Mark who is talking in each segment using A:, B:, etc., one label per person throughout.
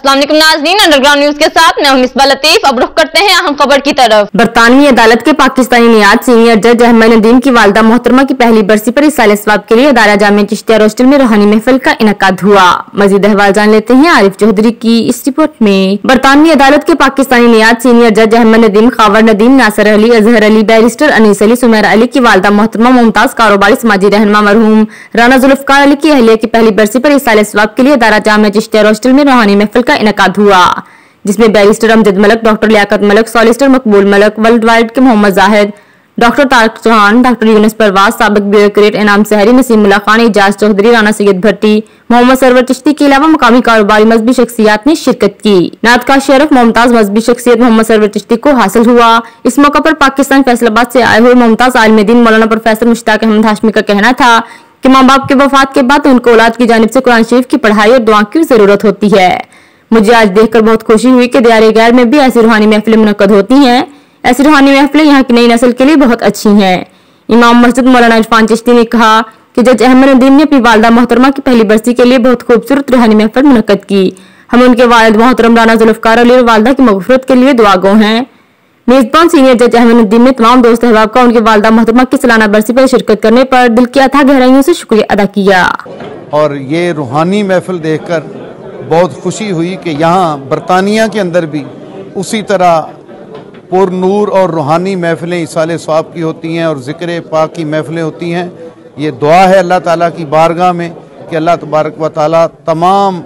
A: अस्सलाम वालेकुम नाज़रीन, अंडरग्राउंड न्यूज के साथ मैं हूं मिसबा लतीफ। अब रुख करते हैं अहम खबर की तरफ।
B: बरतानवी अदालत के पाकिस्तानी नियाज सीनियर जज अहमद नदीम की वालदा मोहतरमा की पहली बरसी पर इसाले सवाब के लिए अदारा जामिया चिश्तिया रोस्टल में रूहानी महफिल का इनकाद हुआ। मजीद अहवाल जान लेते हैं आरिफ चौधरी की इस रिपोर्ट में। बरतानवी अदालत के पाकिस्तानी नियाज सीनियर जज अहमद नदीम, खावर नदीम, नासर अली, अजहर अली, बैरिस्टर अनीस अली, सुमेरा अली की वालदा मोहतरमा मुमताज कारोबारी समाजी रहनुमा मरहूम राना जुल्फकार अली की अहलिया की पहली बरसी पर इसाले सवाब के लिए अदारा जामिया चिश्तिया रोस्टल में रूहानी महफिल का इनकाद हुआ, जिसमें barrister Amjad Malik, doctor Liaquat Malik, solicitor Maqbool Malik, world wide के मोहम्मद जाहिद, डॉक्टर तारक चौहान, डॉक्टर यूनुस परवाज, साबिक ब्यूरोक्रेट इनाम सहरी, नसीमुल्लाह खान, इजाज चौधरी, राना सैयद भट्टी, मोहम्मद सरवर चिश्ती के अलावा मकामी कारोबारी मजहबी शख्सियात ने शिरकत की। नात का शरफ मुमताज मजहबी शख्सियत मोहम्मद सरवर चिश्ती को हासिल हुआ। इस मौका पर पाकिस्तान फैसलाबाद से आए हुए मुमताज आलिम दीन मौलाना प्रोफेसर मुश्ताक अहमद हाशमी का कहना था कि माँ बाप के वफात के बाद उनको औलाद की जानिब से कुरान शरीफ की पढ़ाई और दुआ की जरूरत होती है। मुझे आज देखकर बहुत खुशी हुई कि दियारे गैर में भी ऐसी रूहानी महफिलें मुनक्कद होती हैं। ऐसी रूहानी महफिलें यहाँ की नई नस्ल के लिए बहुत अच्छी हैं। इमाम मस्जिद मौलाना इरफान चिश्ती ने कहा कि जज अहमद नदीम ने अपनी वालदा मोहतरमा की पहली बरसी के लिए बहुत खूबसूरत रूहानी महफिल मुनक्कद की। हम उनके वालिद मोहतरम राना जुल्फकार अली और वालदा की मग़फ़िरत के लिए दुआगो हैं। मेजबान सीनियर जज अहमद नदीम ने तमाम दोस्त अहबाब का उनके वालदा मोहतरमा की सालाना बरसी पर शिरकत करने पर दिल की अथाह गहराइयों से शुक्रिया अदा किया।
C: और ये रूहानी महफिल देखकर बहुत खुशी हुई कि यहाँ बरतानिया के अंदर भी उसी तरह पुरनूर और रूहानी महफिलें इसाले सवाब की होती हैं और ज़िक्र पाक की महफिलें होती हैं। ये दुआ है अल्लाह ताला की बारगाह में कि अल्लाह तबारक व तआला तमाम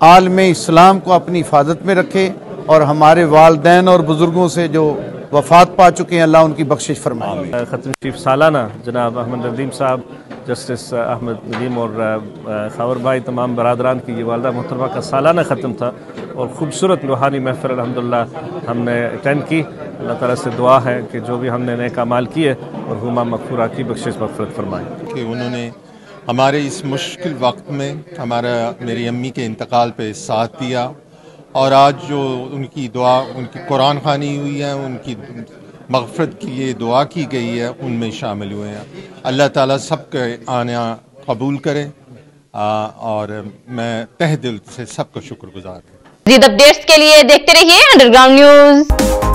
C: आलम इस्लाम को अपनी हिफाजत में रखे और हमारे वालदैन और बुज़ुर्गों से जो वफ़ात पा चुके हैं अल्लाह उनकी बख्शिश फरमाए।
D: ख़त्म शरीफ सालाना जनाब अहमद नदीम साहब, जस्टिस अहमद नदीम और खावर भाई तमाम बरादरान की ये वालदा मोहतरमा का सालाना ख़त्म था और ख़ूबसूरत रूहानी महफिल अल्हम्दुलिल्लाह हमने अटेंड की। अल्लाह ताला से दुआ है कि जो भी हमने नेक अमाल किए और हुमा मग़फ़ूरा की बख्शिश मग़फ़िरत फरमाए
E: कि उन्होंने हमारे इस मुश्किल वक्त में मेरी अम्मी के इंतकाल पे साथ दिया और आज जो उनकी दुआ, उनकी कुरान खानी हुई है, उनकी मग़फ़िरत के लिए दुआ की गई है, उनमें शामिल हुए हैं। अल्लाह ताला सबके आना कबूल करे और मैं तहे दिल से सबका शुक्रगुज़ार हूँ।
A: मज़ीद अपडेट्स के लिए देखते रहिए अंडरग्राउंड न्यूज़।